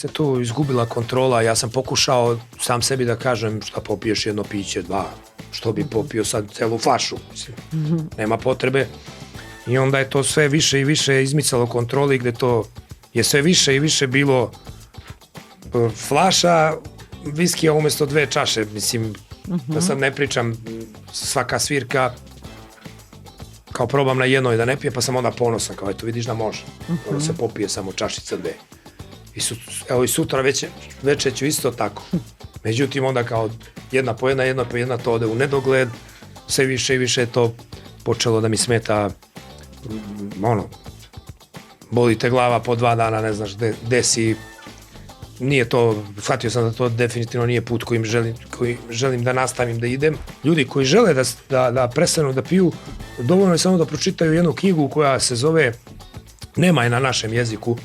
se tu izgubila kontrola. Ja sam pokušao sam sebi da kažem šta popiješ jedno piće, dva, što bi popio sad celu flašu, mislim, nema potrebe. I onda je to sve više i više izmicalo kontroli, gde to je sve više i više bilo flaša viskija umjesto 2 čaše, mislim, da sad ne pričam, svaka svirka kao probam na jednoj da ne pije, pa sam onda ponosan, kao eto vidiš da može, da se popije samo čašica 2. Evo i sutra večer ću isto tako. Međutim, onda kao jedna po jedna, to ode u nedogled, sve više i više je to počelo da mi smeta, boli te glava po 2 dana, ne znaš gde si, nije to, shvatio sam da to definitivno nije put kojim želim da nastavim da idem. Ljudi koji žele da prestanu da piju, dovoljno je samo da pročitaju jednu knjigu koja se zove, nema je na našem jeziku,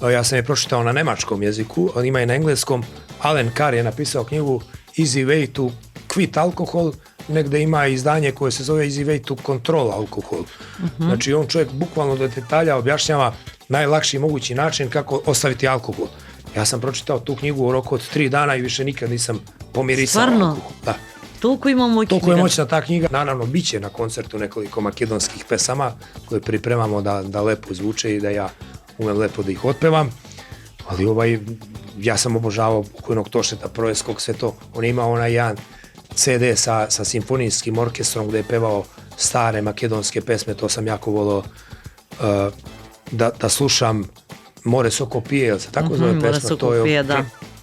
ja sam je pročitao na nemačkom jeziku, ali ima je na engleskom. Alan Carr je napisao knjigu Easy Way to Quit Alcohol, negde ima izdanje koje se zove Easy Way to Control Alcohol. Znači on čovjek bukvalno do detalja objašnjava najlakši mogući način kako ostaviti alkohol. Ja sam pročitao tu knjigu u roku od 3 dana i više nikad nisam pomirisao alkohol. Da. Toliko ima moći. Toliko je moćna ta knjiga. Naravno, bit će na koncertu nekoliko makedonskih pesama koje pripremamo da lepo zvuče i da ja umem lepo da ih otpevam. Ali ja sam obožavao pokojnog Tošeta Projeskog, sve to. On je imao onaj jedan CD sa simfonijskim orkestrom gde je pevao stare makedonske pesme, to sam jako volio da slušam. More soko pije, se tako zove pesma, to je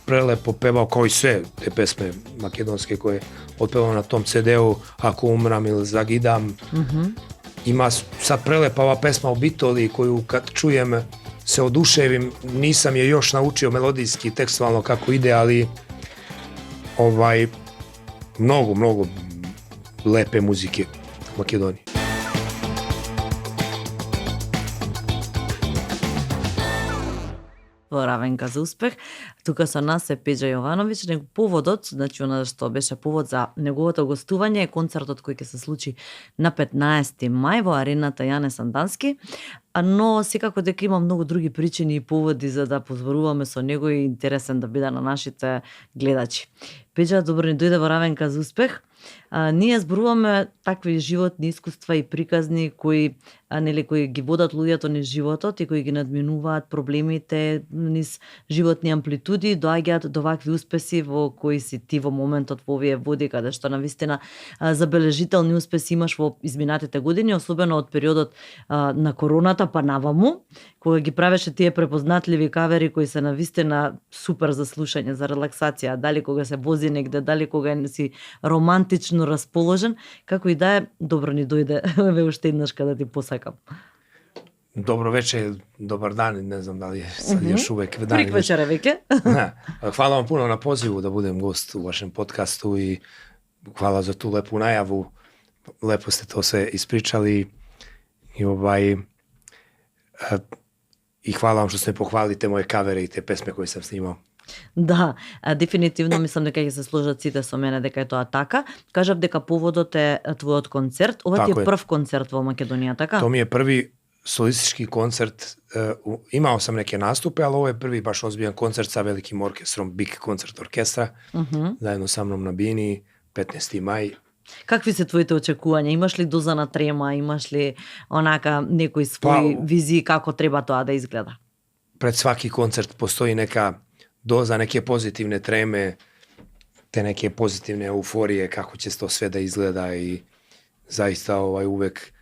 prelepo pevao, kao i sve te pesme makedonske koje je otpevao na tom CD-u, Ako umram ili Zagidam. Ima sad prelepa ova pesma o Bitoli koju kad čujem se oduševim, nisam je još naučio melodijski, tekstualno kako ide, ali mnogo lepe muzike u Makedoniji. Равенка за успех. Тука со нас е Пеđa Јовановиќ. Него поводот, значи она што беше повод за неговото гостување е концертот кој ќе се случи на 15 мај во арената Јане Сандански. Но секако дека има многу други причини и поводи за да позборуваме со него и интересен да биде на нашите гледачи. Пеđa, добро ни дојде во Равенка за успех. Ние зборуваме такви животни искуства и приказни кои ги водат луѓето низ животот и кои ги надминуваат проблемите низ животни амплитуди, доаѓаат до вакви успеси во кои си ти во моментот во овие води, каде што навистина забележителни успеси имаш во изминатите години, особено од периодот на короната па наваму, кога ги правеше тие препознатливи кавери кои се навистина супер за слушање, за релаксација, дали кога се вози негде, дали кога си романтично расположен, како и да е, добро ни дојде ве уште еднаш каде ти посакам. Добро вече, добар дан, не знам дали sad još uvek dan. Приквечере веќе. Hvala vam puno na pozivu da budem gost u vašem podcastu i hvala za tu lepu najavu. Lepo ste to sve ispričali i hvala vam što ste pohvalite moje kavere i te pesme koje sam snimao. Да, дефинитивно мислам дека ќе се сложат сите со мене дека е тоа така. Кажав дека поводот е твојот концерт. Ова ти е прв концерт во Македонија, така? To mi je prvi solistički koncert. Imao sam neke nastupe, ali ovo je prvi baš ozbiljan koncert sa velikim orkestrom, Big Koncert Orkestra, zajedno sa mnom na bini, 15. maj. Какви се твоите очекувања? Имаш ли доза на трема? Имаш ли онака некои своји визии како треба тоа да изгледа? Pred svaki koncert postoji neka doza neke pozitivne treme, te neke pozitivne euforije, kako će to sve da izgleda i zaista uvek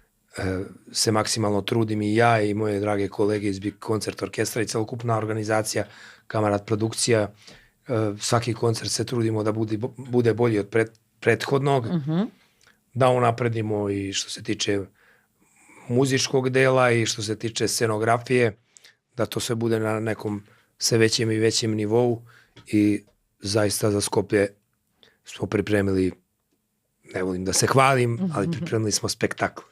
se maksimalno trudim i ja i moje drage kolege iz Big Koncert Orkestra i celokupna organizacija, Kamarad Produkcija. Svaki koncert se trudimo da bude bolji od prethodnog, da unapredimo i što se tiče muzičkog dela i što se tiče scenografije, da to sve bude na nekom sve većem i većem nivou i zaista za Skoplje smo pripremili, ne volim da se hvalim, ali pripremili smo spektakl.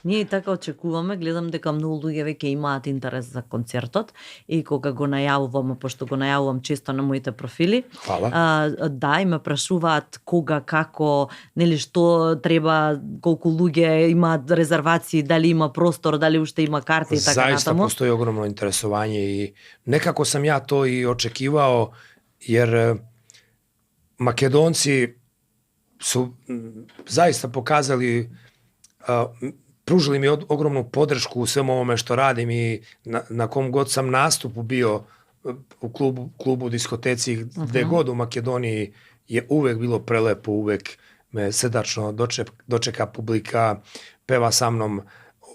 Ние и така очекуваме, гледам дека многу луѓе веќе имаат интерес за концертот и кога го најавувам, пошто го најавувам често на моите профили, Хвала. да, и ме прашуваат кога, како, нели што треба, колку луѓе имаат резервации, дали има простор, дали уште има карти и така Заиста натаму. постои огромно интересување и некако сам ја то и очекивао, jer Makedonci su zaista pokazali, pružili mi ogromnu podršku u svemu ovome što radim i na kom god sam nastupu bio u klubu, diskoteci, gde god u Makedoniji je uvek bilo prelepo, uvek me srdačno dočeka publika, peva sa mnom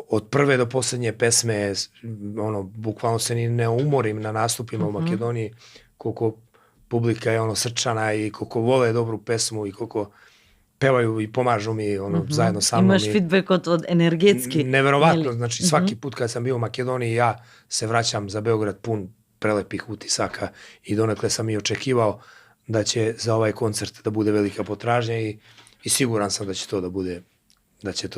od prve do posljednje pesme, bukvalno se ni ne umorim na nastupima u Makedoniji, koliko publika je srčana i koliko vole dobru pesmu i koliko pevaju i pomažu mi zajedno sa mnom. Имаш фидбекот од енергетски. Neverovatno, znači svaki put kad sam bio u Makedoniji ja se vraćam za Beograd pun prelepih utisaka i donekle sam i očekivao da će za ovaj koncert da bude velika potražnja i siguran sam da će to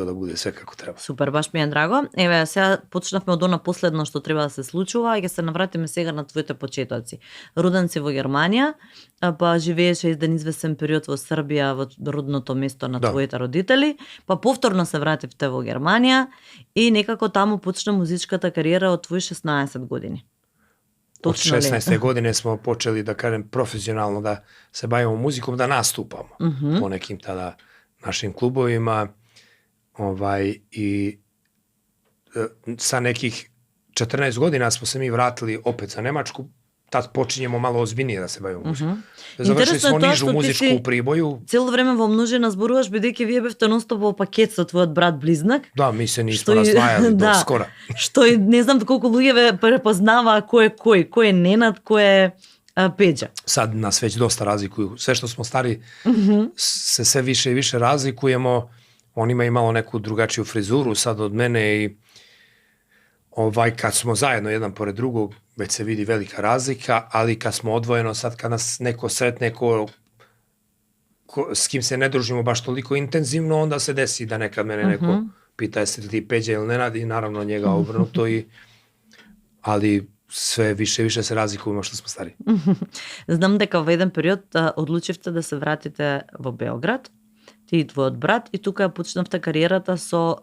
da bude sve kako treba. Супер, баш ми е драго. Еве, сега почнавме од она последно што треба да се случува и ќе се навратиме сега на твоите почетоци. Роден си во Германија, па живееше еден известен период во Србија, во родното место на твоите родители, па повторно се вративте во Германија и некако таму почна музичката кариера од твои 16 години. Od 16. godine smo počeli, da kažem, profesionalno da se bavimo muzikom, da nastupamo po nekim tada našim klubovima. I sa nekih 14 godina smo se mi vratili opet za Nemačku, tad počinjemo malo ozbiljnije da se bavimo muzikom. Završili smo nižu muzičku u Priboju. Цело време во множина зборуваш, бидејќи вие бевте нонстоп во пакет со твојот брат близнак. Да, ми се нисмо раздвајали до скоро. Што не знам колку луѓе ве препознава кој е Ненад, кој е Пеđa. Sad nas već dosta razlikuju. Sve što smo stari se sve više i više razlikujemo. On ima i malo neku drugačiju frizuru sad od mene i kad smo zajedno jedan pored drugog već se vidi velika razlika, ali kad smo odvojeno, sad kad nas neko sretne s kim se ne družimo baš toliko intenzivno, onda se desi da nekad mene neko pita jesi li ti Peđa ili Nenad i naravno njega obrnuto, ali sve više i više se razlikujemo što smo stari. Знам дека во еден период одлучивте да се вратите во Београд, ти и твојот брат, и тука ја почнавте кариерата со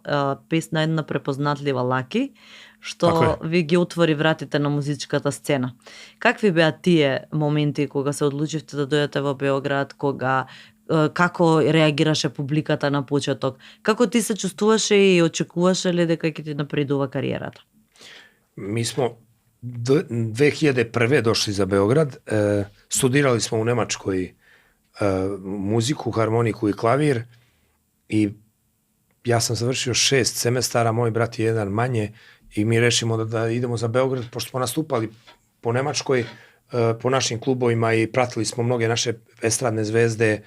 песна една препознатлива Лаки, што ви ги отвори вратите на музичката сцена. Какви беа тие моменти кога се одлучивте да дојдете во Београд, како реагираше публиката на почеток? Како ти се чувствуваше и очекуваше ли дека ќе ти напредува кариерата? Mi smo 2001. došli za Beograd, studirali smo u Nemačkoj muziku, harmoniku i klavir i ja sam završio 6 semestara, moj brat je jedan manje i mi rešimo da idemo za Beograd, pošto smo nastupali po Nemačkoj, po našim klubovima i pratili smo mnoge naše estradne zvezde,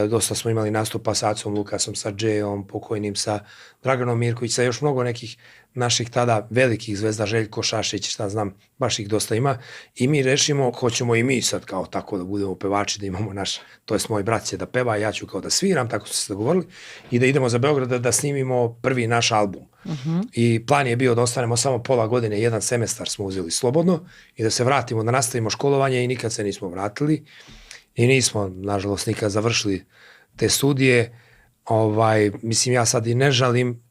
dosta smo imali nastupa sa Acom Lukasom, sa Džejom, pokojnim, sa Draganom Mirković, sa još mnogo nekih naših tada velikih zvezda, Željko Šašić, šta znam, baš ih dosta ima. I mi rešimo, hoćemo i mi sad kao tako da budemo pevači, da imamo to jest moj brat će da peva, ja ću kao da sviram, tako smo se dogovorili, i da idemo za Beograd da snimimo prvi naš album. I plan je bio da ostanemo samo pola godine, jedan semestar smo uzeli slobodno i da se vratimo, da nastavimo školovanje i nikad se nismo vratili. I nismo, nažalost, nikad završili te studije. Mislim, ja sad i ne žalim.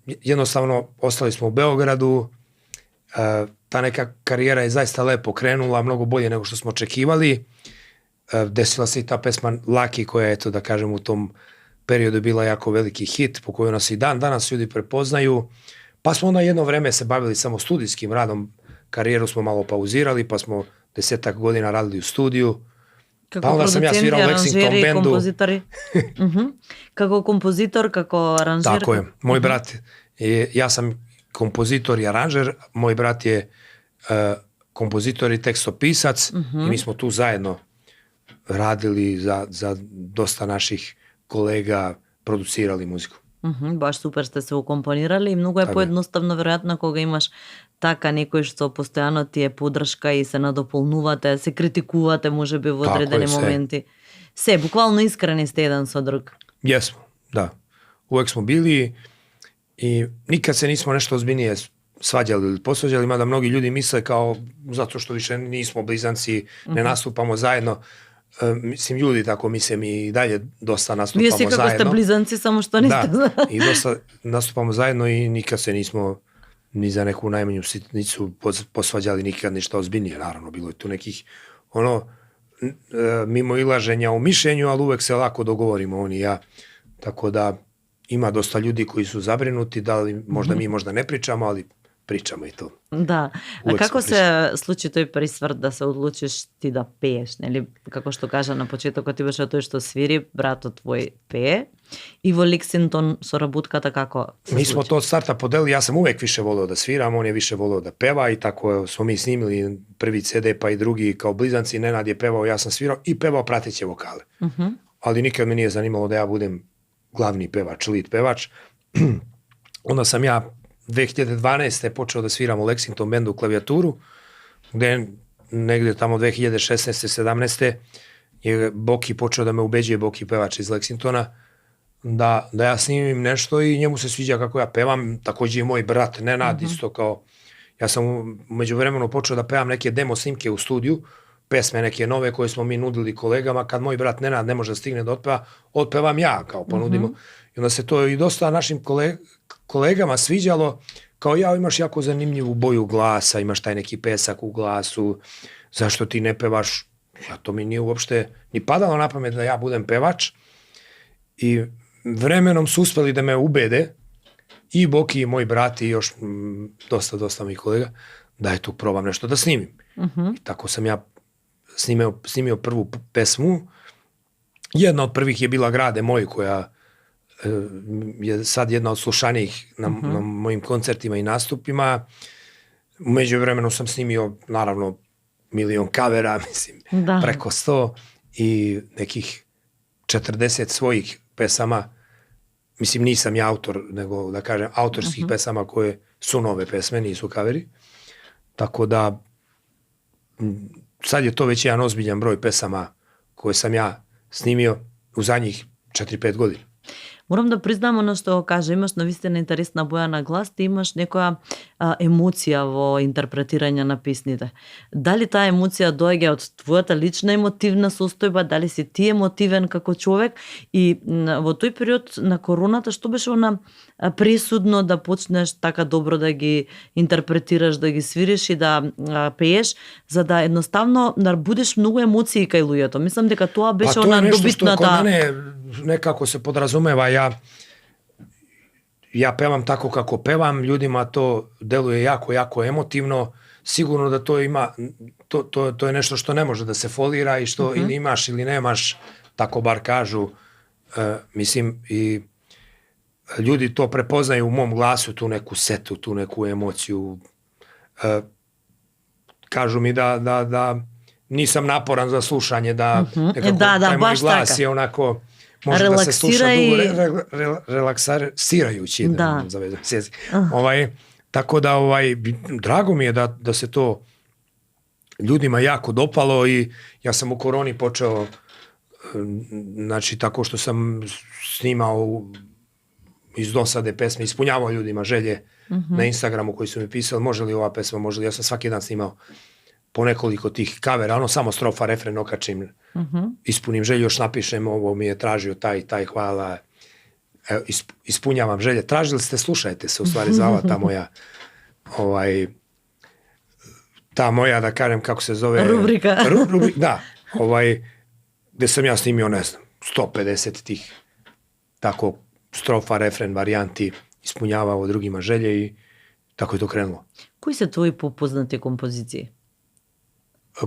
Jednostavno, ostali smo u Beogradu. Ta neka karijera je zaista lepo krenula, mnogo bolje nego što smo očekivali. Desila se i ta pesma Laki, koja je, da kažem, u tom periodu bila jako veliki hit, po kojoj nas i danas ljudi prepoznaju. Pa smo onda jedno vreme se bavili samo studijskim radom. Karijeru smo malo pauzirali, pa smo 10 godina radili u studiju. Како продуценти, аранжери, композитори. Како композитор, како аранжер. Tako je. Moj brat, ja sam kompozitor i aranžer, moj brat je kompozitor i tekstopisac i mi smo tu zajedno radili za dosta naših kolega, producirali muziku. Баш супер сте се укомпонирали и многу е поедноставно веројатно кога имаш така некој што постојано ти е поддршка и се надополнувате, се критикувате можеби во одредени моменти. Буквално искрени сте еден со друг. Jesmo, da. Uvek smo bili I nikad se nismo nešto ozbiljnije svađali ili posvađali, mada mnogi ljudi misle kao zato što više nismo blizanci, ne nastupamo zajedno. Mislim, ljudi tako misle, mi i dalje dosta nastupamo zajedno. Vi si kako ste blizanci, samo što niste znali. I dosta nastupamo zajedno i nikad se nismo ni za neku najmanju sitnicu posvađali, nikad ništa ozbiljnije. Naravno, bilo je tu nekih mimo ilaženja u mišljenju, ali uvek se lako dogovorimo on i ja. Tako da ima dosta ljudi koji su zabrinuti, da li možda mi možda ne pričamo, ali pričamo i to. Da. A kako se случи тој присврт да се одлучиш ти да пееш, нели? Како што кажа на почетокот, ти беше тој што свири, братот твој пее. И во Лексингтон соработката како се Mi smo to od starta podelili, ja sam uvek više voleo da sviram, on je više voleo da peva i tako smo mi snimili prvi CD pa i drugi kao blizanci. Nenad je pevao, ja sam svirao i pevao prateće vokale. Ali nikad me nije zanimalo da ja budem glavni pevač, lead pevač. Onda sam ja 2012. počeo da sviram u Lexington bandu klavijaturu, gde negde tamo 2016. 17. je Boki počeo da me ubeđuje, Boki pevač iz Lexingtona, da ja snimim nešto i njemu se sviđa kako ja pevam. Takođe i moj brat Nenad isto kao, ja sam umeđu vremenu počeo da pevam neke demo snimke u studiju, pesme neke nove koje smo mi nudili kolegama, kad moj brat Nenad ne može da stigne da otpeva, otpevam ja, kao ponudimo. I onda se to i dosta našim kolegama sviđalo, kao ja, imaš jako zanimljivu boju glasa, imaš taj neki pesak u glasu, zašto ti ne pevaš? Ja, to mi nije uopšte ni padalo na pamet da ja budem pevač. I vremenom su uspeli da me ubede, i Boki i moj brat i još dosta mojih kolega, da je tu probam nešto da snimim. I tako sam ja snimio prvu pesmu. Jedna od prvih je bila Grade moj, koja je sad jedna od slušanijih na mojim koncertima i nastupima. Umeđu vremenu sam snimio, naravno, milion kavera, mislim, preko 100 i nekih 40 svojih pesama. Mislim, nisam ja autor, nego da kažem autorskih pesama koje su nove pesme, nisu kaveri. Tako da sad je to već jedan ozbiljan broj pesama koje sam ja snimio u zadnjih 4-5 godina. Морам да признам оно што кажа, имаш навистина интересна боја на глас, ти имаш некоја емоција во интерпретирање на песните. Дали таа емоција доаѓа од твојата лична емотивна состојба, дали си ти емотивен како човек и во тој период на короната што беше она пресудно да почнеш така добро да ги интерпретираш, да ги свириш и да пееш, за да едноставно да будеш многу емоции кај луѓето. Мислам дека тоа беше она добитната... Па тоа е нешто што кod мене nekako se podrazumeva, ja pevam tako kako pevam, ljudima to deluje jako emotivno, sigurno da to ima, to je nešto što ne može da se folira i što ili imaš ili nemaš, tako bar kažu, mislim, i ljudi to prepoznaju u mom glasu, tu neku setu, tu neku emociju, kažu mi da nisam naporan za slušanje, da nekako taj moj glas je onako... Može da se sluša dugo, relaksirajući, da zavezam se jezik. Tako da, drago mi je da se to ljudima jako dopalo i ja sam u koroni počeo, znači tako što sam snimao iz dosade pesme, ispunjavao ljudima želje na Instagramu koji su mi pisali, može li ova pesma, može li, ja sam svaki dan snimao po nekoliko tih kavera, ono samo strofa, refren okačim, ispunim želju, još napišem, ovo mi je tražio taj, hvala, ispunjavam želje. Tražili ste, slušajte se, u stvari zvala ta moja, da kažem kako se zove... Rubrika. Da, gde sam ja snimio, ne znam, 150 tih tako strofa, refren, varijanti, ispunjavao drugima želje i tako je to krenulo. Koji se tvoji popoznati kompozicije?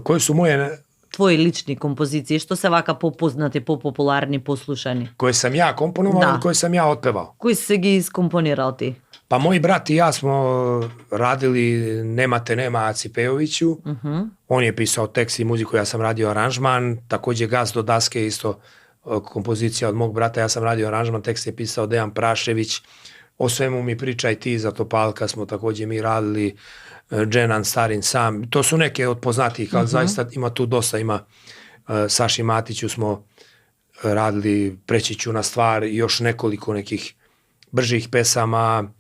Koje su moje... Tvoji lični kompozicije, što se vaka popoznati, popularni, poslušani? Koje sam ja komponovao ili koje sam ja otpevao? Koji si gi iskomponirao ti? Pa moj brat i ja smo radili Nemate nema Aci Pejoviću. On je pisao tekst i muziku, ja sam radio aranžman. Takođe Gas do daske, isto kompozicija od mog brata, ja sam radio aranžman, tekst je pisao Dejan Prašević. O svemu mi pričaj ti, za Topalka smo takođe mi radili. Dženan Starin sam, to su neke od poznatijih, ali zaista ima tu dosta, ima Saši Matiću smo radili, Preći ću na stvar i još nekoliko nekih bržih pesama,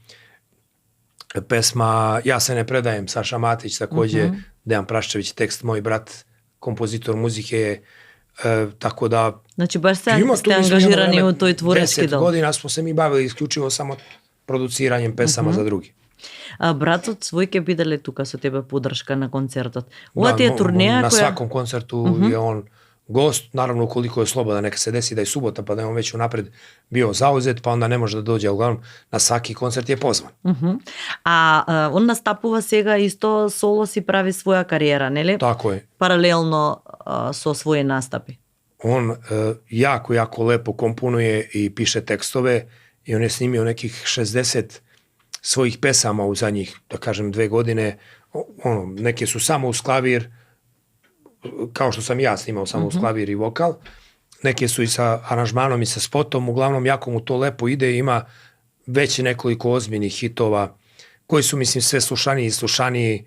pesma Ja se ne predajem, Saša Matić takođe, Dejan Praščević, tekst, moj brat, kompozitor muzike, tako da... Значи баш Има ste tu, mislim, ангажирани jedno u toj tvorечки 10 дел. godina smo se mi bavili isključivo samo produciranjem pesama za drugi. А братот свој ќе биде ли тука со тебе поддршка на концертот? Ова ти е турнеја Na која... svakom koncertu je on gost, naravno ukoliko je sloboda, neka se desi da je subota pa da je on već unapred bio zauzet, pa onda ne može da dođe, uglavnom na svaki koncert je pozvan. Он настапува сега исто соло си прави своја кариера, нели? Tako je. Паралелно со своји настапи. On jako, jako lepo komponuje i piše tekstove i on je snimio nekih 60 svojih pesama u zadnjih, da kažem, 2 godine. Neke su samo uz klavir, kao što sam ja snimao samo uz klavir i vokal. Neke su i sa aranžmanom i sa spotom. Uglavnom, jako mu to lepo ide. Ima već nekoliko ozbiljnih hitova koji su, mislim, sve slušaniji i slušaniji.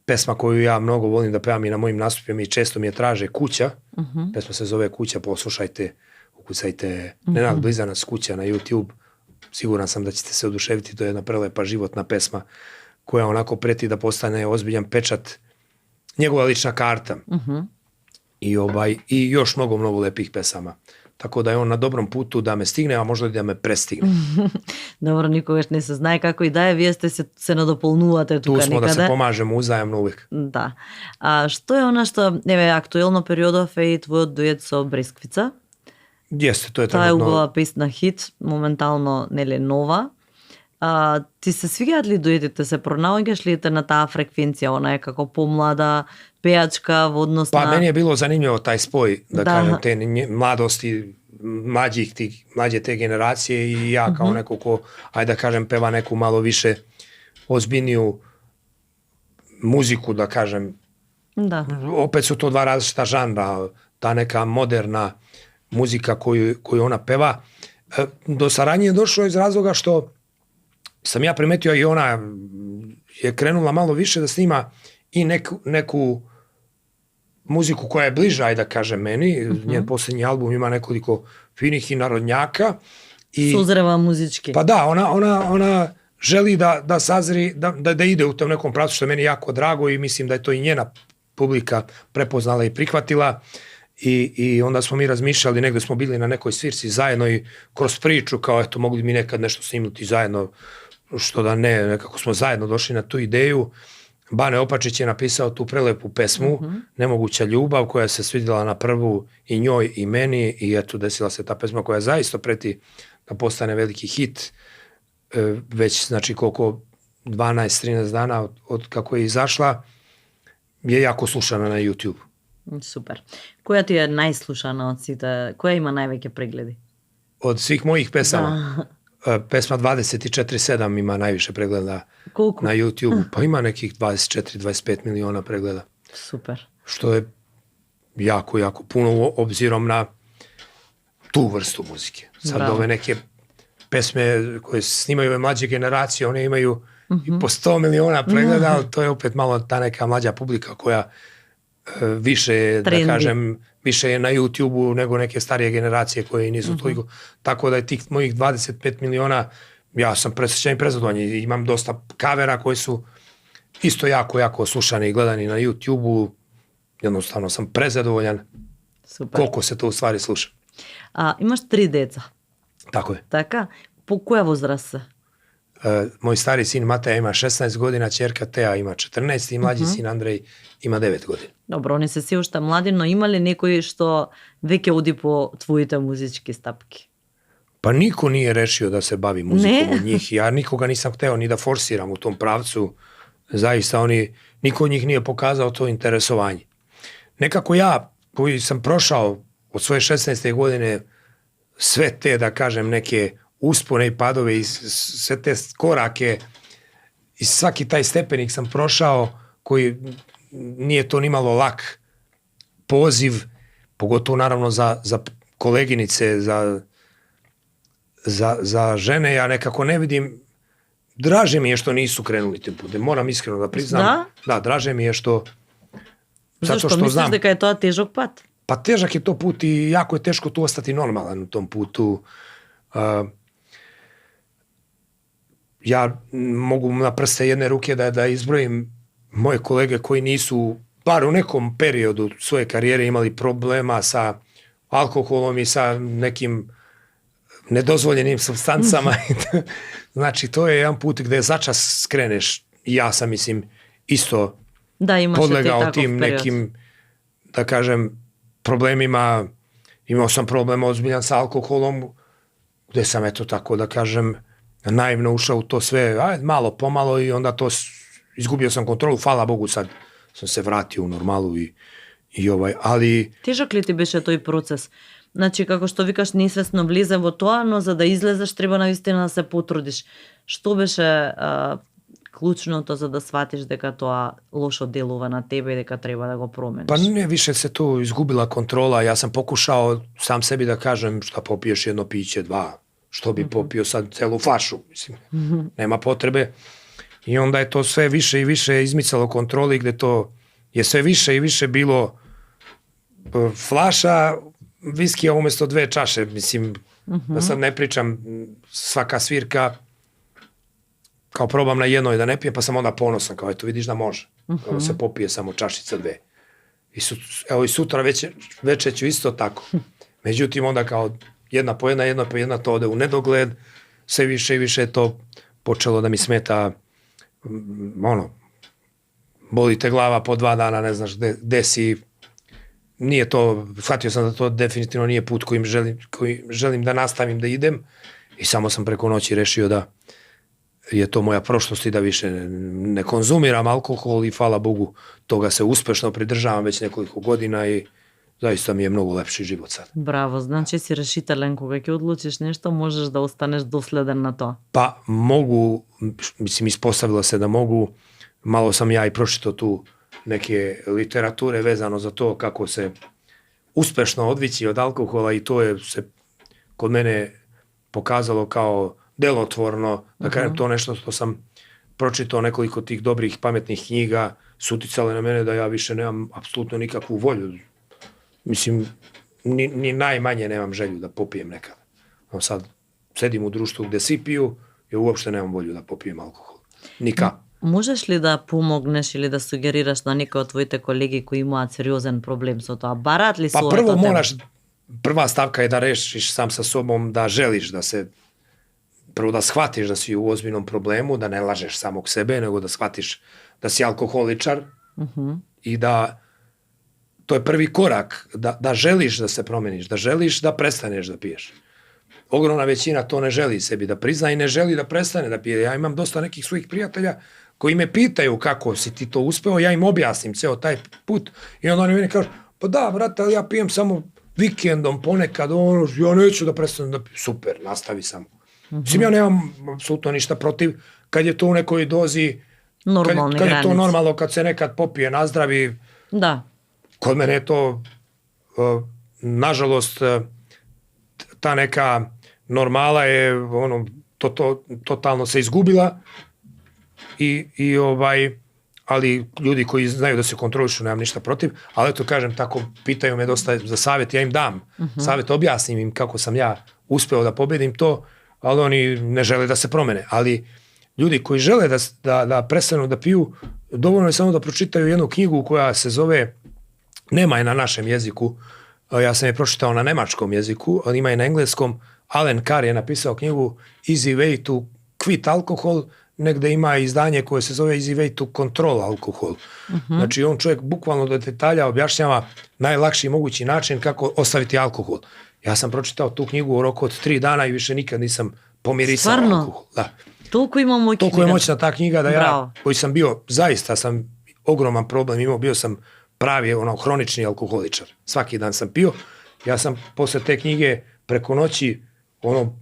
Pesma koju ja mnogo volim da pevam i na mojim nastupima i često mi je traže Kuća. Pesma se zove Kuća, poslušajte, ukucajte Nenad Blizanac Kuća na YouTube. Siguran sam da ćete se oduševiti, to je jedna prelepa životna pesma koja onako preti da postane ozbiljan pečat, njegova lična karta. I još mnogo, mnogo lepih pesama. Tako da je on na dobrom putu da me stigne, a možda i da me prestigne. Добро, никогаш не се знае како и да е, вие сте се надополнувате тука Tu smo некаде. da se pomažemo uzajamno uvek. Да. А што е она што, еве, актуелно периодов е и твојот дует со Бресквица? Jeste, to je Таа е trenutno... убава песна хит, моментално, нели, нова. Ти се свигаат ли дуетите, се пронаоѓаш ли те на таа фреквенција, она е како помлада пејачка во однос Pa на... meni je bilo zanimljivo taj spoj, da Da. kažem, te mladosti, mlađe te generacije i ja kao neko ko, ajde da kažem, peva neku malo više ozbiljniju muziku, da kažem. Да. Opet su to dva različita žanra, ta neka moderna muzika koju ona peva. Do saradnje je došlo iz razloga što sam ja primetio i ona je krenula malo više da snima i neku muziku koja je bliža, ajde da kažem, meni. Njen posljednji album ima nekoliko finih i narodnjaka. Sozreva muzički. Pa da, ona želi da sazri, da ide u tom nekom pravcu, što je meni jako drago i mislim da je to i njena publika prepoznala i prihvatila. I onda smo mi razmišljali, negde smo bili na nekoj svirci zajedno i kroz priču, kao eto, mogli mi nekad nešto snimiti zajedno, što da ne, nekako smo zajedno došli na tu ideju. Bane Opačić je napisao tu prelepu pesmu, Nemoguća ljubav, koja se svidjela na prvu i njoj i meni i eto, desila se ta pesma koja zaista preti da postane veliki hit, već znači koliko 12-13 dana od kako je izašla, je jako slušana na YouTube. Супер. Која ти е најслушана од сите? Која има највеќе прегледи? Od svih mojih pesama. Pesma 24/7 ima najviše pregleda Колку? na YouTube. Pa ima nekih 24-25 miliona pregleda. Супер. Što je jako, jako puno obzirom na tu vrstu muzike. Sad Bravo. ove neke pesme koje snimaju ove mlađe generacije, one imaju i po 100 miliona pregleda, ali to je opet malo ta neka mlađa publika koja više, Trendi. da kažem, više je na YouTube-u nego neke starije generacije koje nisu toliko. Tako da je tih mojih 25 miliona, ja sam presrećan i prezadovoljan. Imam dosta kavera koji su isto jako, jako slušani i gledani na YouTube-u. Jednostavno sam prezadovoljan Супер. koliko se to u stvari sluša. Имаш 3 деца, Tako je. така? По која возраст се? Moj stari sin Mateja ima 16 godina, ćerka Teja ima 14 i mlađi sin Andrej ima 9 godina. Добро, они се се уште млади, но има ли некој што веќе оди по твоите музички стапки? Pa niko nije rešio da se bavi muzikom Ne. od njih. Ja nikoga nisam hteo ni da forsiram u tom pravcu. Zaista niko od njih nije pokazao to interesovanje. Nekako ja, koji sam prošao od svoje 16. godine sve te, da kažem, neke uspone i padove i sve te korake i svaki taj stepenik sam prošao koji nije to nimalo lak poziv, pogotovo naravno za koleginice, za žene, ja nekako ne vidim, draže mi je što nisu krenuli tim putem, moram iskreno da priznam. Da? Da, draže mi je što Зашто мислиш дека е тоа тежок пат? Pa težak je to put i jako je teško tu ostati normalan u tom putu. Ja mogu na prste jedne ruke da izbrojim moje kolege koji nisu, bar u nekom periodu svoje karijere, imali problema sa alkoholom i sa nekim nedozvoljenim supstancama. Znači, to je jedan put gde začas skreneš. I ja sam, mislim, isto podlegao tim nekim, da kažem, problemima. Imao sam problem ozbiljan sa alkoholom, gde sam, eto tako da kažem, naivno ušao u to sve, malo pomalo, i onda to izgubio sam kontrolu. Hvala Bogu, sad sam se vratio u normalu ali... Тежок ли ти беше тој процес? Значи, како што викаш, несвесно влезе во тоа, но за да излезеш треба навистина да се потрудиш. Што беше клучното за да сватиш дека тоа лошо делува на тебе и дека треба да го промениш? Па не, više se tu izgubila kontrola. Ja sam pokušao sam sebi da kažem, šta popiješ jedno piće, dva, što bi popio sad celu flašu, mislim, nema potrebe. I onda je to sve više i više izmicalo kontroli, gde to je sve više i više bilo flaša viskija umesto 2 čaše, mislim, da sad ne pričam, svaka svirka, kao probam na jednoj da ne pijem, pa sam onda ponosan, kao eto vidiš da može, kao da se popije samo čašica 2. Evo i sutra večer ću isto tako. Međutim, onda kao jedna po jedna, to ode u nedogled, sve više i više je to počelo da mi smeta, boli te glava po 2 dana, ne znaš gde si, nije to, shvatio sam da to definitivno nije put kojim želim da nastavim da idem, i samo sam preko noći rešio da je to moja prošlost i da više ne konzumiram alkohol, i hvala Bogu toga se uspešno pridržavam već nekoliko godina i zaista mi je mnogo lepši život sad. Браво, значи си решителен, кога ќе одлучиш нешто, можеш да останеш доследен на тоа. Pa mogu, mislim, ispostavilo se da mogu. Malo sam ja i pročitao tu neke literature vezano za to kako se uspešno odvići od alkohola, i to je se kod mene pokazalo kao delotvorno, da kažem, to nešto što sam pročitao, nekoliko tih dobrih, pametnih knjiga su uticale na mene da ja više nemam apsolutno nikakvu volju. Mislim, ni najmanje nemam želju da popijem nekada. Sad sedim u društvu gde svi piju, ja uopšte nemam volju da popijem alkohol. Nikad. Можеш ли да помогнеш или да сугерираш на некои од твоите колеги кои имаат сериозен проблем со тоа? Бараат ли Pa prvo moraš, prva stavka je da rešiš sam sa sobom da želiš da se, prvo da shvatiš da si u ozbiljnom problemu, da ne lažeš samog sebe, nego da shvatiš da si alkoholičar i da to je prvi korak, da želiš da se promeniš, da želiš da prestaneš da piješ. Ogromna većina to ne želi sebi da prizna i ne želi da prestane da pije. Ja imam dosta nekih svojih prijatelja koji me pitaju kako si ti to uspeo, ja im objasnim ceo taj put i onda oni meni kažu, pa da, brate, ali ja pijem samo vikendom ponekad, ja neću da prestanem da pijem. Super, nastavi samo. Mislim, ja nemam apsolutno ništa protiv kad je to u nekoj dozi, kad je to normalno, kad se nekad popije nazdravi. Da. Kod mene je to, nažalost, ta neka normala je totalno se izgubila ali ljudi koji znaju da se kontrolišu, nemam ništa protiv, ali eto kažem, tako pitaju me dosta za savjet, ja im dam savjet, objasnim im kako sam ja uspeo da pobedim to, ali oni ne žele da se promene. Ali ljudi koji žele da prestanu da piju, dovoljno je samo da pročitaju jednu knjigu koja se zove, nema je na našem jeziku, ja sam je pročitao na nemačkom jeziku, ali ima je na engleskom. Alan Carr je napisao knjigu Easy Way to Quit Alcohol, negde ima izdanje koje se zove Easy Way to Control Alcohol. Znači, on čovjek bukvalno do detalja objašnjava najlakši mogući način kako ostaviti alkohol. Ja sam pročitao tu knjigu u roku od 3 dana i više nikad nisam pomirisao alkohol. Da. Toliko ima moć. Toliko je moćna ta knjiga da ja, koji sam bio, zaista sam ogroman problem imao, bio sam pravi hronični alkoholičar. Svaki dan sam pio. Ja sam posle te knjige preko noći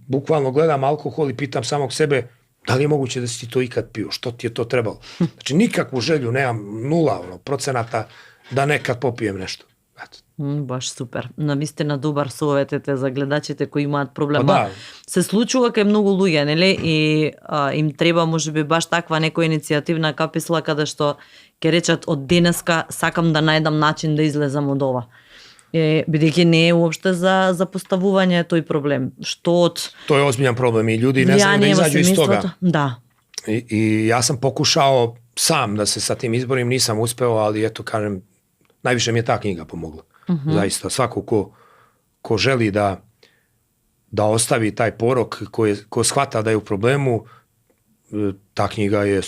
bukvalno gledam alkohol i pitam samog sebe da li je moguće da si ti to ikad pio, što ti je to trebalo. Znači nikakvu želju nemam, 0% da nekad popijem nešto. Баш супер. Навистина добар совет ете за гледачите кои имаат проблема. Се случува кај многу луѓе, нели? И им треба можеби баш таква некоја иницијативна каписла каде што ќе речат од денеска сакам да најдам начин да излезам од ова. Бидејќи не е уопште за поставување тој проблем. Што од... Тоа е озбилен проблем и луѓе не знаат да изаѓу из тога. Да. I ja sam pokušao sam da se sa tim izborim, nisam uspeo, ali eto kažem, najviše mi je ta knjiga pomogla. Zaista, svako ko želi da ostavi taj porok, ko shvata da je u problemu, ta knjiga je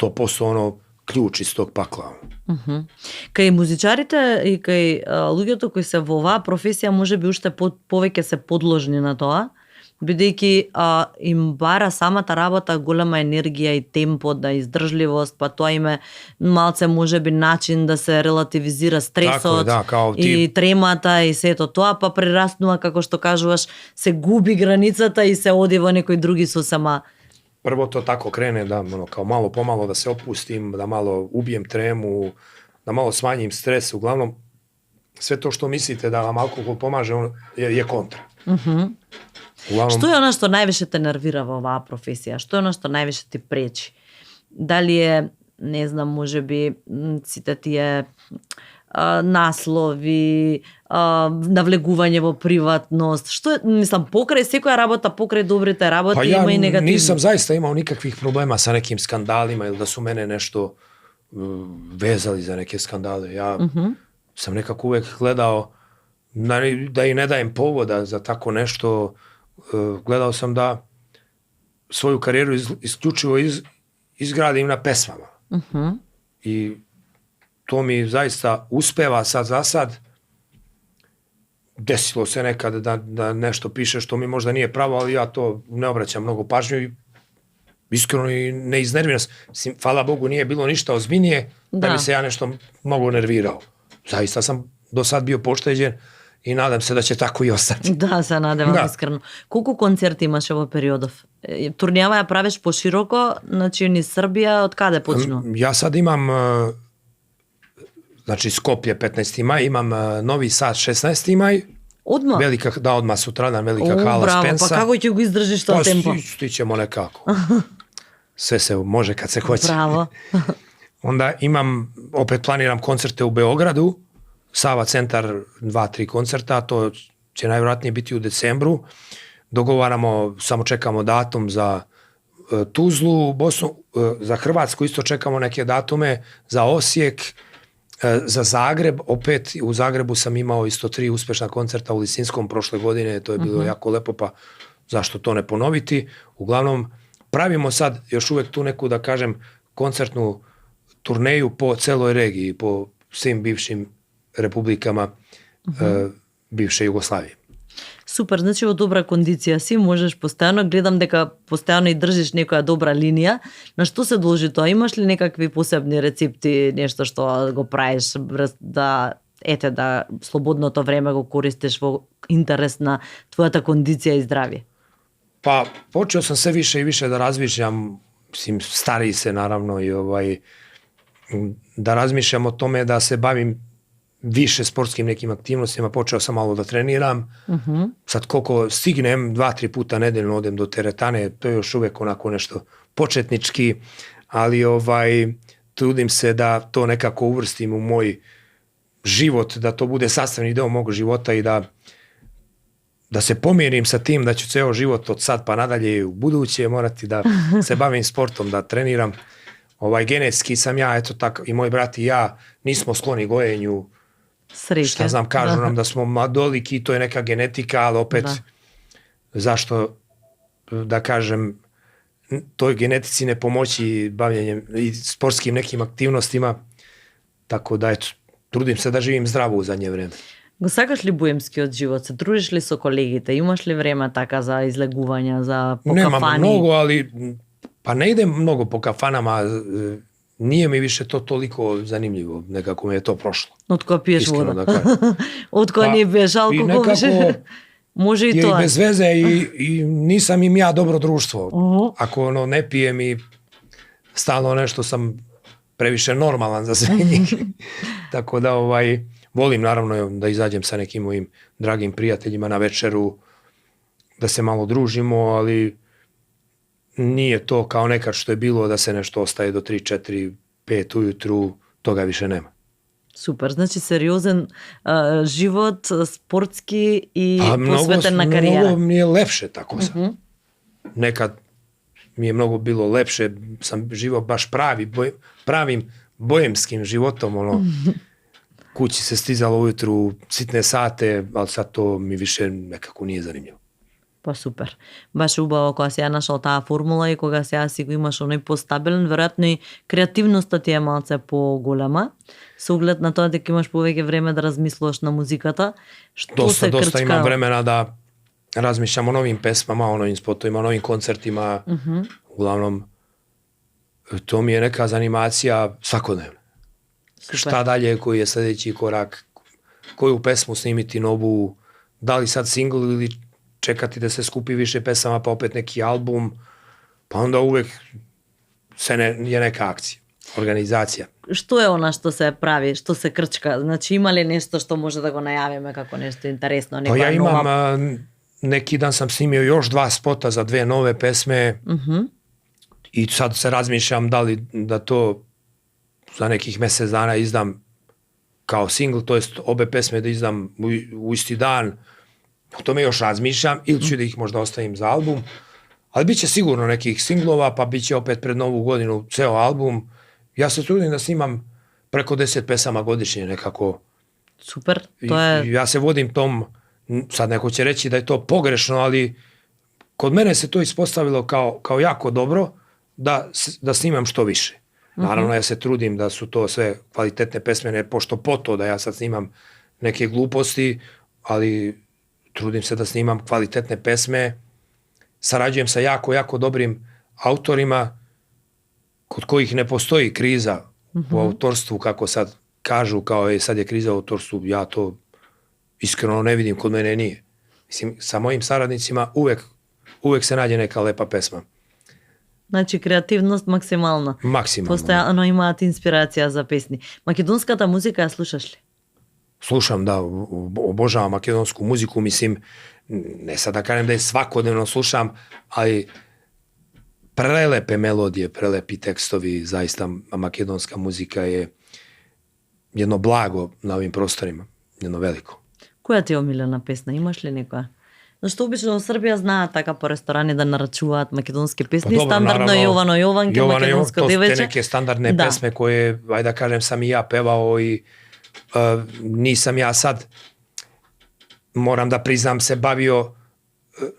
100% ono ključ iz tog pakla. Кај музичарите и кај луѓето кои се во оваа професија може би уште повеќе се подложни на тоа, бидејќи им бара самата работа голема енергија и темпо, да издржливост, па тоа име малце може би начин да се релативизира стресот, и тремата и сето тоа, па прераснува, како што кажуваш, се губи границата и се оди во некои други сосема. Prvo to tako krene da kao malo pomalo da se opustim, da malo ubijem tremu, da malo smanjim stres. Uglavnom, sve to što mislite da vam alkohol pomaže je kontra. Uglavnom... Што е она што највише те нервира во оваа професија? Што е она што највише ти пречи? Дали е, не знам, може би сите тие наслови, навлегување во приватност. Што е, мислам, покрај секоја работа, покрај добрите работи има и негативни. Nisam zaista imao nikakvih problema sa nekim skandalima ili da su mene nešto vezali za neke skandale. Ja sam nekako uvek gledao da i ne dajem povoda za tako nešto. Gledao sam da svoju karijeru isključivo izgradim na pesmama. I to mi zaista uspeva sad za sad. Desilo se nekad da nešto piše što mi možda nije pravo, ali ja to ne obraćam mnogo pažnju i iskreno i ne iznerviram se. Hvala Bogu nije bilo ništa ozbiljnije da bi se ja nešto mnogo nervirao. Zaista sam do sad bio pošteđen i nadam se da će tako i ostati. Да, се надевам искрено. Колку концерти имаше во периодов? Турњава ја правиш пошироко, значи ни Србија, од каде почнува? Ja sad imam znači Skoplje 15. maj, imam Novi Sad 16. maj. Odmah? Odmah sutradan, velika hala Spensa. Pa kako će go izdržiš to tempo? Pa stićemo nekako. Sve se može kad se hoće. Bravo. Onda opet planiram koncerte u Beogradu, Sava centar 2-3 koncerta, to će najvjerojatnije biti u decembru. Dogovaramo, samo čekamo datum za Tuzlu, Bosnu, za Hrvatsku isto čekamo neke datume, za Osijek, za Zagreb, opet u Zagrebu sam imao isto 3 uspešna koncerta u Lisinskom prošle godine, to je bilo jako lepo, pa zašto to ne ponoviti. Uglavnom, pravimo sad još uvek tu neku, da kažem, koncertnu turneju po celoj regiji, po svim bivšim republikama bivše Jugoslavije. Супер, значи во добра кондиција си, можеш постојано, гледам дека постојано и држиш некоја добра линија. На што се должи тоа? Имаш ли некакви посебни рецепти, нешто што го правиш да слободното време го користиш во интерес на твојата кондиција и здравје? Pa počeo sam sve više i više da razmišljam, mislim stariji se naravno i da razmišljam o tome da se bavim više sportskim nekim aktivnostima, počeo sam malo da treniram. Sad koliko stignem, 2-3 puta nedeljno odem do teretane, to je još uvek onako nešto početnički, ali trudim se da to nekako uvrstim u moj život, da to bude sastavni deo mog života i da se pomirim sa tim da ću ceo život od sad pa nadalje i u buduće morati da se bavim sportom, da treniram. Genetski sam ja, eto tako, i moj brat i ja nismo skloni gojenju. Sreće. Šta znam, kažu nam da smo mladoliki, to je neka genetika, ali opet zašto, da kažem, toj genetici ne pomoći bavljenjem i sportskim nekim aktivnostima, tako da eto, trudim se da živim zdravo u zadnje vreme. Го сакаш ли боемскиот живот? Се трудиш ли со колегите? Имаш ли време така за излегувања, за покафани? Немам много, ali pa ne idem mnogo po kafanama, nije mi više to toliko zanimljivo, nekako mi je to prošlo. Од која пиеш вода? Da kažem. Од која не пиеш алкохол? Може и тоа. I bez veze i nisam im ja dobro društvo. Ako ne pijem i stalno nešto sam previše normalan za sve njih. Tako da volim naravno da izađem sa nekim mojim dragim prijateljima na večeru, da se malo družimo, ali nije to kao nekad što je bilo da se nešto ostaje do 3, 4, 5 ujutru, toga više nema. Супер, значи сериозен живот, спортски и посветен на кариера. Mnogo mi je lepše tako sam. Nekad mi je mnogo bilo lepše, sam živao baš pravim bojemskim životom, ono, kući se stizalo ujutru sitne sate, ali sad to mi više nekako nije zanimljivo. Па супер. Баш убаво кога си ја нашол таа формула и кога сега си го имаш оној постабилен, веројатно и креативноста ти е малце поголема, со оглед на тоа дека имаш повеќе време да размислуваш на музиката. Што се крчка? Доста имам времена да размиšljam o novim pesmama, o novim spotovima, o novim koncertima. Uglavnom, to mi je neka zanimacija svakodnevna. Super. Šta dalje, koji je sljedeći korak, koju pesmu snimiti novu, da li sad single ili čekati da se skupi više pesama pa opet neki album, pa onda uvek je neka akcija, organizacija. Што е она што се прави, што се крчка? Значи има ли нешто што може да го најавиме како нешто интересно? Pa ja imam, neki dan sam snimio još 2 spota za 2 nove pesme i sad se razmišljam da li da to za nekih mjesec dana izdam kao single, to jest obe pesme da izdam u isti dan. O tome još razmišljam ili ću da ih možda ostavim za album. Ali bit će sigurno nekih singlova, pa bit će opet pred Novu godinu ceo album. Ja se trudim da snimam preko 10 pesama godišnje nekako. Super, to je... Ja se vodim tom, sad neko će reći da je to pogrešno, ali kod mene se to ispostavilo kao jako dobro da snimam što više. Naravno, ja se trudim da su to sve kvalitetne pesme, ne pošto po to da ja sad snimam neke gluposti, ali trudim se da snimam kvalitetne pesme, sarađujem sa jako, jako dobrim autorima kod kojih ne postoji kriza u autorstvu, kako sad kažu, kao sad je kriza u autorstvu, ja to iskreno ne vidim, kod mene nije. Mislim, sa mojim saradnicima uvek se nađe neka lepa pesma. Значи креативност максимална. Максимално. Постојано имаат инспирација за песни. Македонската музика ја слушаш ли? Slušam, da, obožavam makedonsku muziku, mislim, ne sad da kažem da je svakodnevno slušam, ali prelepe melodije, prelepi tekstovi, zaista makedonska muzika je jedno blago na ovim prostorima, jedno veliko. Која ти е омилена песна? Имаш ли некоја? Зашто обично во Србија знаат така по ресторани да нарачуваат македонски песни, стандардно Јовано Јованке, македонско девојче. To su te neke standardne pesme koje, ajde da kažem, sam i ja pevao i nisam ja sad, moram da priznam, se bavio,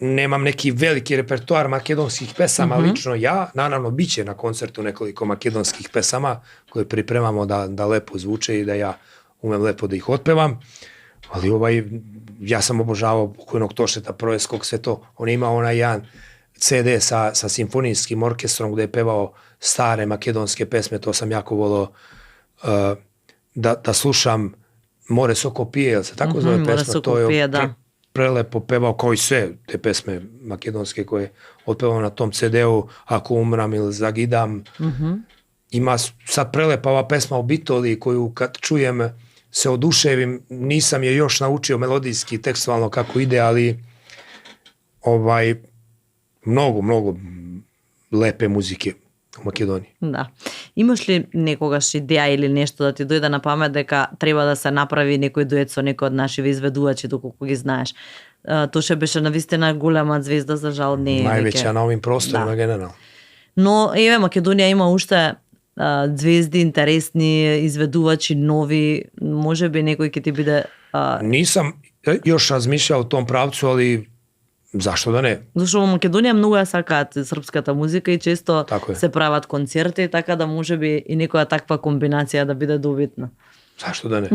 nemam neki veliki repertoar makedonskih pesama, lično ja, naravno bit će na koncertu nekoliko makedonskih pesama koje pripremamo da lepo zvuče i da ja umem lepo da ih otpevam, ali ja sam obožavao pokojnog Tošeta Projeskog, sve to, on je imao onaj jedan CD sa simfonijskim orkestrom gde je pevao stare makedonske pesme, to sam jako volao da slušam. More Soko pije, jel se tako zove pesma? To je prelepo pevao, kao i sve te pesme makedonske koje je otpevao na tom CD-u, Ako umram ili Zagidam. Ima sad prelepa ova pesma o Bitoli koju kad čujem se oduševim, nisam je još naučio melodijski, tekstualno kako ide, ali mnogo lepe muzike u Makedoniji. Да. Имаш ли некогаш идеја или нешто да ти дојде на памет дека треба да се направи некој дует со некој од нашиве изведувачи, доколку ги знаеш? Тоше беше навистина голема звезда, за жал не е веќе. Највеќа на овим просторima генерално. Но еве Македонија има уште звезди, интересни изведувачи, нови, може би некој ќе ти биде... Нисам još razmišljao u tom pravcu, ali zašto da ne? Зашто во Македонија многу ја сакаат српската музика и често се прават концерти, така да може би и некоја таква комбинација да биде добитна. Zašto da ne?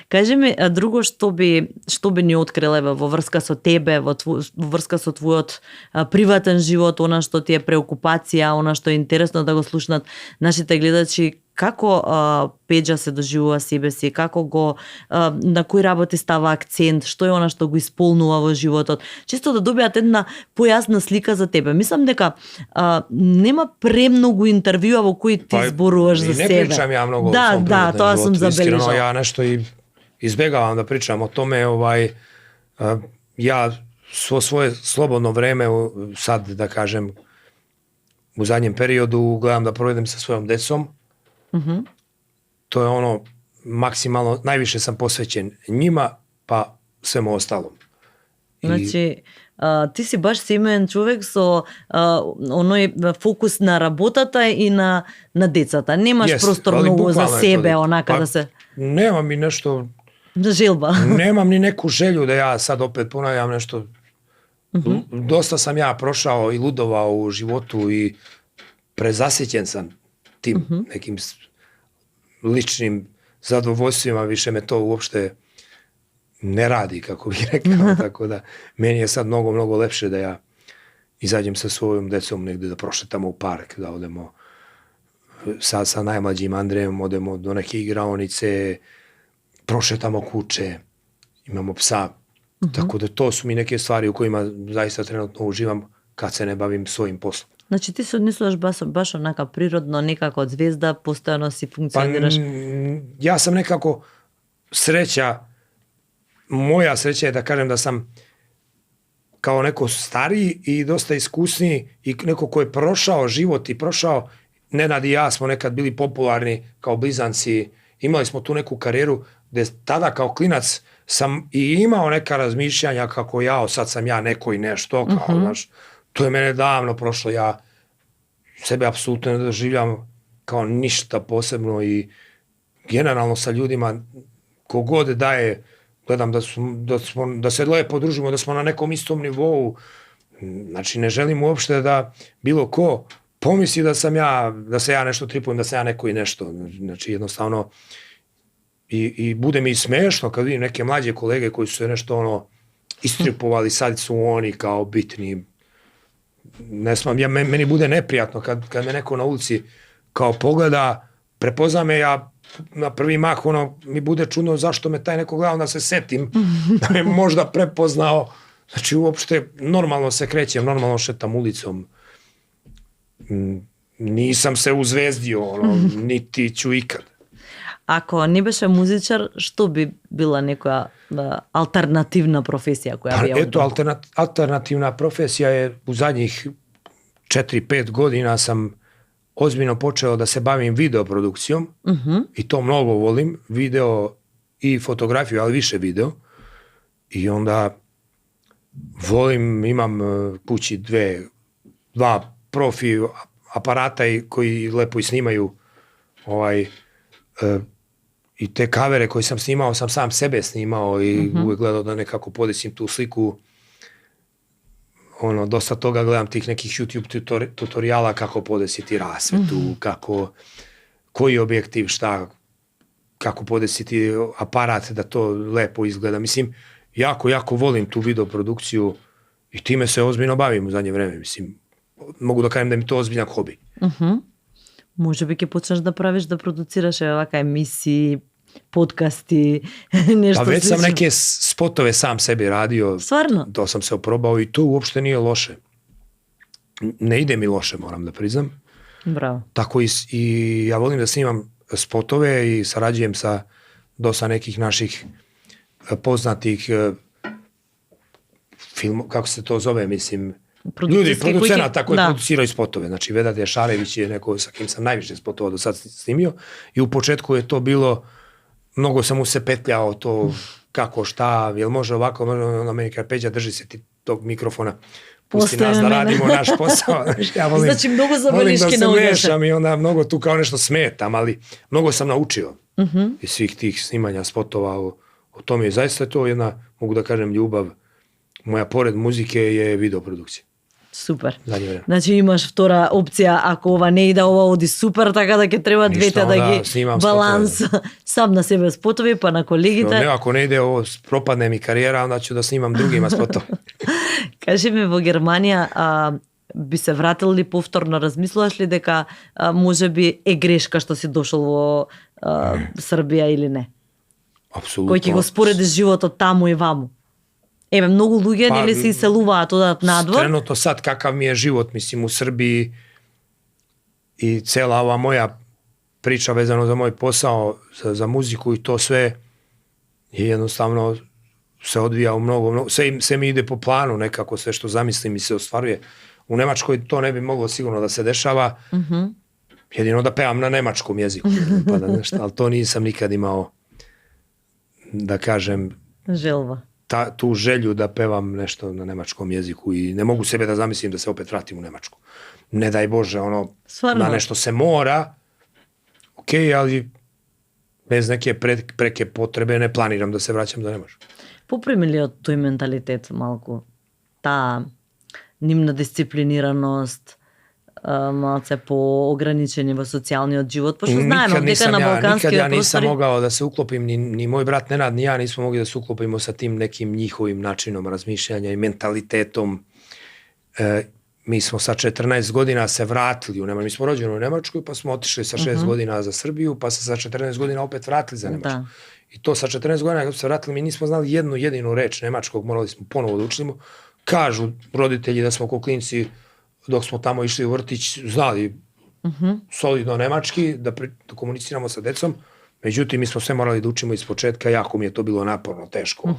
Кажи ми, друго што би ни откриле во врска со тебе, во врска со твојот приватен живот, она што ти е преокупација, она што е интересно да го слушнат нашите гледачи, како Пеџа се доживува себе си, како го на кои работи става акцент, што е она што го исполнува во животот. Често да добијат една појасна слика за тебе. Мислам дека нема премногу интервјуа во кои ти зборуваш за себе. Не причам ја многу о својом приватном тоа животу. сум забележала. Искрено, ја нешто и избегавам да причам о томе. Ја со своje slobodno vreme, sad da kažem, u zadnjem periodu gledam da provedem sa svojom decom. To je ono maksimalno, najviše sam posvećen njima pa svemu ostalom. Значи, ти си баш семеен човек со оној фокус на работата и на децата. Немаш простор многу за себе, онака да се... Немам ни нешто... Желба. Nemam ni neku želju da ja sad opet ponavljam nešto. Dosta sam ja prošao i ludovao u životu i prezasjećen sam tim nekim ličnim zadovoljstvima, više me to uopšte ne radi, kako bih rekao, tako da meni je sad mnogo, mnogo lepše da ja izađem sa svojom decom negde, da prošetamo u park, da odemo sa najmlađim Andrejem, odemo do neke igraonice, prošetamo kuće, imamo psa, tako da to su mi neke stvari u kojima zaista trenutno uživam kad se ne bavim svojim poslom. Значи ти се однесуваш баш онака природно, некако од звезда, постојано си функционираш. Ja sam nekako moja sreća je da kažem da sam kao neko stariji i dosta iskusniji i neko ko je prošao život i prošao, Nenad i ja smo nekad bili popularni kao blizanci, imali smo tu neku karijeru gde tada kao klinac sam i imao neka razmišljanja kako sad sam ja neko i nešto, kao, znaš, to je mene davno prošlo, ja sebe apsolutno ne doživljam kao ništa posebno i generalno sa ljudima kogod daje, gledam da se lepo družimo, da smo na nekom istom nivou, znači ne želim uopšte da bilo ko pomisli da se ja nešto tripujem, da sam ja neko i nešto, znači jednostavno i bude mi smešno kad vidim neke mlađe kolege koji su se nešto istripovali, sad su oni kao bitni. Ne smam, meni bude neprijatno kad me neko na ulici kao pogleda, prepozna me, ja na prvi mah mi bude čudno zašto me taj neko gleda, onda se setim da me možda prepoznao. Znači uopšte normalno se krećem, normalno šetam ulicom. Nisam se uzvezdio, niti ću ikad. Ако не беше музичар, што би била некоја алтернативна професија која би ја одобрила? Alternativna profesija je u zadnjih 4-5 godina sam ozbiljno počeo da se bavim videoprodukcijom i to mnogo volim, video i fotografiju, ali više video. I onda volim, imam kući dva profi aparata koji lepo i snimaju i te kavere koje sam snimao, sam sam sebe snimao i uvek gledao da nekako podesim tu sliku. Dosta toga gledam tih nekih YouTube tutoriala kako podesiti rasvetu, koji objektiv, šta, kako podesiti aparat da to lepo izgleda. Mislim, jako volim tu videoprodukciju i time se ozbiljno bavim u zadnje vreme. Mislim, mogu da kažem da mi to ozbiljan hobi. Може би ќе почнеш да правиш, да продуцираш вака емисии, подкасти, нешто. Pa već sam neke spotove sam sebi radio. Stvarno? To sam se oprobao i to uopšte nije loše. Ne ide mi loše, moram da priznam. Bravo. Tako i ja volim da snimam spotove i sarađujem sa dosta nekih naših poznatih kako se to zove, mislim, ljudi, producenata koji produciraju spotove. Znači, Vedat Jašarević je neko sa kim sam najviše spotova do sad snimio i u početku je to bilo, mnogo sam mu se petljao to kako, šta, jel može ovako, može na meni kad Peđa drži se ti tog mikrofona, pusti nas da radimo naš posao. Ja volim, znači, mnogo za volim veliški da se mešam i onda mnogo tu kao nešto smetam, ali mnogo sam naučio iz svih tih snimanja spotova o tome. I zaista je to jedna, mogu da kažem, ljubav moja pored muzike je videoprodukcija. Супер. Значи имаш втора опција, ако ова не иде, ова оди супер, така да ќе треба двете да ги баланс. Сам на себе спотови, па на колегите. Не, ако не иде, ово пропадне ми кариера, onda ću да снимам другима спотови. Кажи ми, во Германија би се вратил ли повторно, размислуваш ли дека може би е грешка што си дошол во Србија или не? Апсолутно. Кој ќе го споредиш животот таму и ваму? Еве, многу луѓе нели се иселуваат, одат надвор. Trenutno sad kakav mi je život, mislim, u Srbiji i cela ova moja priča vezano za moj posao, za muziku i to sve je jednostavno se odvija u mnogo, sve mi ide po planu nekako, sve što zamislim i se ostvaruje. U Nemačkoj to ne bi moglo sigurno da se dešava, jedino da pevam na nemačkom jeziku, ali to nisam nikad imao, da kažem, želva. tu želju da pevam nešto na nemačkom jeziku i ne mogu sebe da zamislim da se opet vratim u Nemačku. Ne daj Bože, Stvarno? na nešto se mora, ali bez neke preke potrebe ne planiram da se vraćam do Nemačku. Попреми ли од тој менталитет малку? Таа нивна дисциплинираност, малце поограничени во социјалниот живот, пошто знаеме дека на балканскиот Nikad ja nisam простори... mogao da se uklopim, ni moj brat Nenad, ni ja nismo mogli da se uklopimo sa tim nekim njihovim načinom razmišljanja i mentalitetom. Mi smo sa 14 godina se vratili u Nemačku. Mi smo rođeni u Nemačkoj, pa smo otišli sa 6 godina za Srbiju, pa se sa 14 godina opet vratili za Nemačku. Da. I to sa 14 godina kad smo se vratili, mi nismo znali jednu jedinu reč nemačkog, morali smo ponovo da učimo. Kažu roditelji da smo ko klinci, dok smo tamo išli u vrtić, znali solidno nemački, da komuniciramo sa decom. Međutim, mi smo sve morali da učimo iz početka, jako mi je to bilo naporno, teško.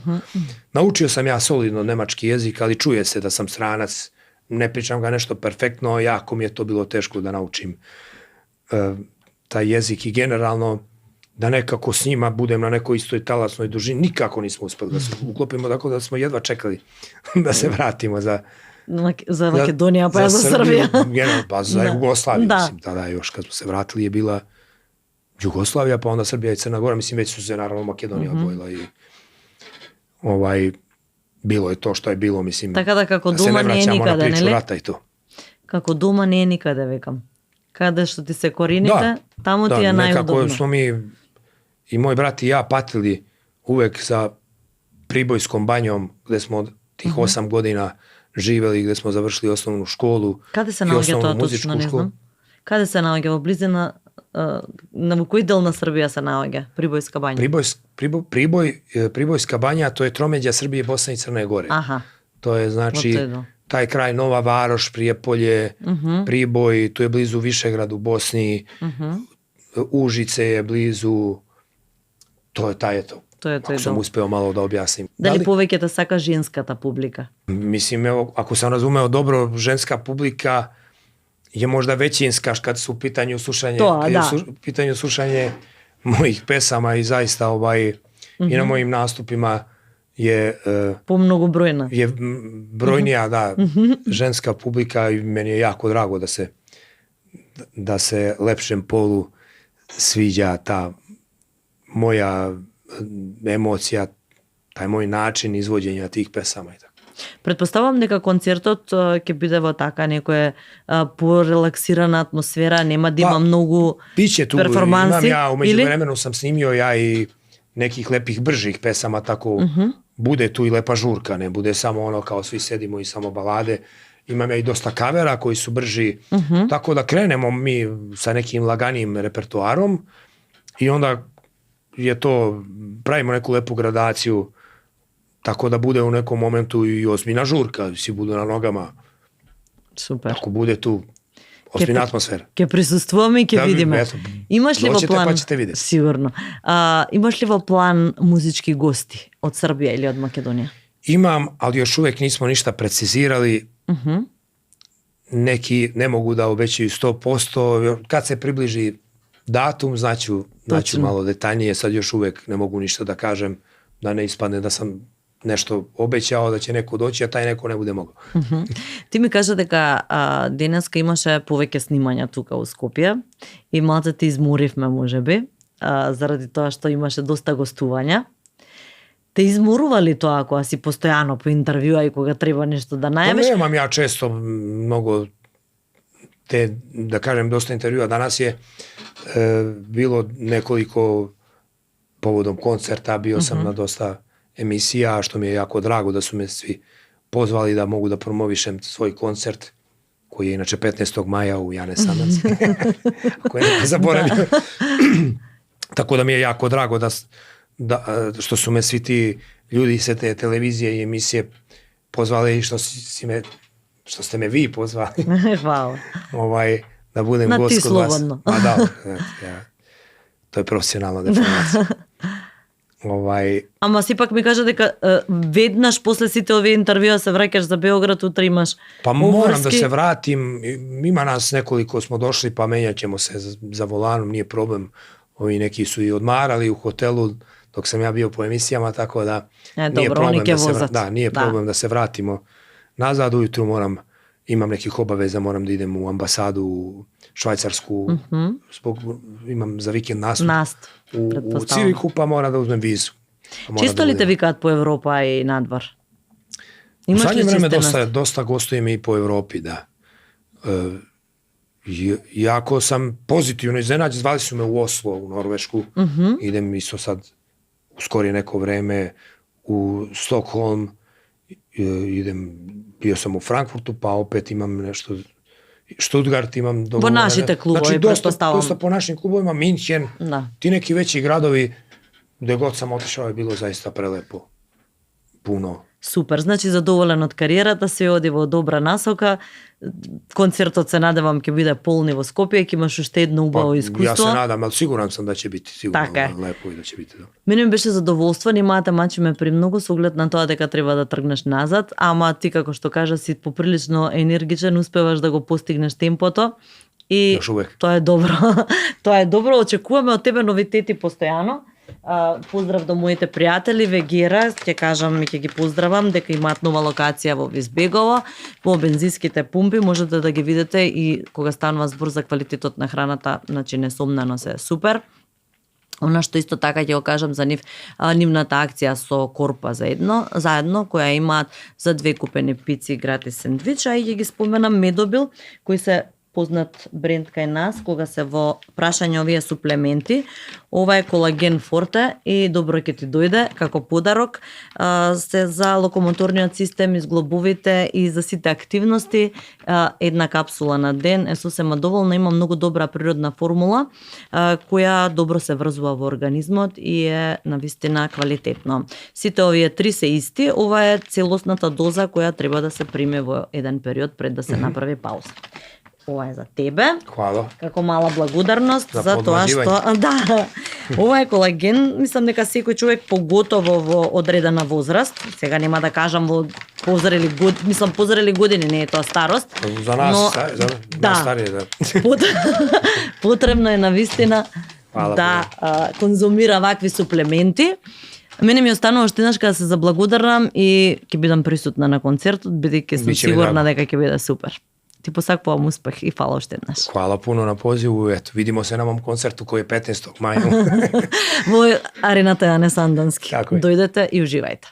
Naučio sam ja solidno nemački jezik, ali čuje se da sam stranac, ne pričam ga nešto perfektno, jako mi je to bilo teško da naučim taj jezik i generalno da nekako s njima budem na nekoj istoj talasnoj dužini. Nikako nismo uspeli da se uklopimo, tako da smo jedva čekali da se vratimo za Makedonija, pa za Srbija. Pa za Jugoslaviju, mislim, tada još kad smo se vratili je bila Jugoslavija, pa onda Srbija i Crna Gora, mislim, već su se naravno Makedonija odvojila i bilo je to što je bilo, mislim, така да како дома не е никаде, нели? Рата и то. Како дома не е никаде, викам. Каде што ти се корините, таму ти е Nekako најудобно. smo mi, i moj brat i ja, patili uvek za Pribojskom banjom, gde smo tih 8 godina živeli, gde smo završili osnovnu školu. Каде се i наоѓа osnovnu тоа muzičku точно, не školu. знам. Каде се наоѓа? Во близина на кој дел на Србија се наоѓа Прибојска бања? Pribojska banja, to je tromeđa Srbije, Bosne i Crne Gore. Аха. To je znači taj kraj Nova Varoš, Prijepolje, Priboj, tu je blizu Višegrad u Bosni, Užice je blizu, to je taj eto. Ako sam uspeo malo da objasnim. Дали повеќе да сака женската публика? Mislim, evo, ako sam razumeo dobro, ženska publika je možda većinska kad su u pitanju slušanje mojih pesama i zaista i na mojim nastupima je помногу бројна. Je brojnija, da, ženska publika i meni je jako drago da se lepšem polu sviđa ta moja emocija, taj moj način izvođenja tih pesama i tako. Pretpoставам дека концертот ќе биде во така некоја порелаксирана атмосфера, нема да има многу перформанси. Imam ja, umeđu vremenu sam snimio ja i nekih lepih bržih pesama, tako bude tu i lepa žurka, ne bude samo ono kao svi sedimo i samo balade. Imam ja i dosta kavera koji su brži, tako da krenemo mi sa nekim laganim repertoarom i onda je to, pravimo neku lepu gradaciju, tako da bude u nekom momentu i ozbiljna žurka, svi budu na nogama. Супер. Tako bude tu ozbiljna atmosfera. Ќе присуствуваме и ќе видиме. Имаш ли во план? Па ćete videti. Сигурно. Имаш ли во план музички гости од Србија или од Македонија? Imam, ali još uvek nismo ništa precizirali. Neki ne mogu da obećaju 100%. Kad se približi datum, znaću malo detaljnije. Sad još uvek ne mogu ništa da kažem, da ne ispadne da sam nešto obećao, da će neko doći, a taj neko ne bude mogao. Ти ми кажа дека денеска имаше повеќе снимања тука у Скопје и малце ти изморивме можеби, заради тоа што имаше доста гостувања. Те изморува ли тоа кога си постојано по интервјуа и кога треба нешто да најмеш? Nemam ja često mnogo te, da kažem, dosta intervjua. Danas je bilo nekoliko povodom koncerta, bio sam na dosta emisija, što mi je jako drago da su me svi pozvali da mogu da promovišem svoj koncert, koji je inače 15. maja u Jane Sandanc, ako je neko zaboravio. Tako da mi je jako drago što su me svi ti ljudi sa te televizije i emisije pozvali i što ste me vi pozvali. Hvala. Da budem gost kod vas. slobodno. To je profesionalna deformacija. Ама сепак ми кажа дека веднаш после сите овие интервјуа се враќаш за Beograd, утре имаш Pa moram da se vratim, ima nas nekoliko smo došli, pa menjat ćemo se za volanom, nije problem. Ovi neki su i odmarali u hotelu, dok sam ja bio po emisijama, tako da dobro, oni će vozat. Nije problem da se vratimo nazad. Ujutru imam nekih obaveza, moram da idem u ambasadu u Švajcarsku, imam za vikend nastup u Civiku, pa moram da uzmem vizu. Čisto li te vikat po Evropa i nadvar? U zadnje vreme dosta gostujem i po Evropi, da. Jako sam pozitivno iznenađen, zvali su me u Oslo, u Norvešku, idem isto sad u skorije neko vreme u Stockholm, bio sam u Frankfurtu, pa opet imam nešto, Stuttgart imam dogovorene. Po našite klubovi, pretpostavljam. Dosta po našim klubovima, Minhen, ti neki veći gradovi, gde god sam otišao je bilo zaista prelepo, puno. Супер, значи задоволен од кариерата, се оди во добра насока. Концертот се надевам ќе биде полни во Скопје, ќе имаш уште едно убаво искуство. Ја се надам, ал сигурен сум да ќе биде сигурно лепо и да ќе биде добро. Мене ми беше задоволство, нимаате мачиме премногу со оглед на тоа дека треба да тргнеш назад, ама ти како што кажа си поприлично енергичен, успеваш да го постигнеш темпото и тоа е добро. Тоа е добро, очекуваме од тебе новитети постојано. Поздрав до моите пријатели Вегера, ќе кажам и ќе ги поздравам дека имаат нова локација во Визбегово, во бензинските пумпи, можете да ги видите и кога станува збор за квалитетот на храната, значи несомнено се супер. Она што исто така ќе го кажам за нивната акција со Корпа заедно, која имаат за 2 купени пици гратис сендвич, а и ќе ги споменам Медобил, кои се познат бренд кај нас, кога се во прашање овие суплементи. Ова е колаген форте и добро ќе ти дојде како подарок. Се за локомоторниот систем, изглобовите и за сите активности. Една капсула на ден е сосема доволна, има многу добра природна формула, која добро се врзува во организмот и е навистина квалитетно. Сите овие 3 се исти, ова е целосната доза која треба да се приме во еден период пред да се направи пауза. Ова е за тебе. Хвала. Како мала благодарност за тоа што ова е колаген, мислам дека секој човек поготово во одредена возраст, сега нема да кажам во позрели години, не е тоа старост. За нас, за стари, да. Потребно е навистина да конзумира вакви суплементи. Мене ми останува уште еднаш да се заблагодарам и ќе бидам присутна на концертот, бидејќи сум сигурна дека ќе биде супер. Ти посакувам успех и фала уште еднаш. Хвала пуно на позиву, ето, видимо се на мом концерту кој е 15. мај. Во арената Јане Сандански. Дојдете и уживајте.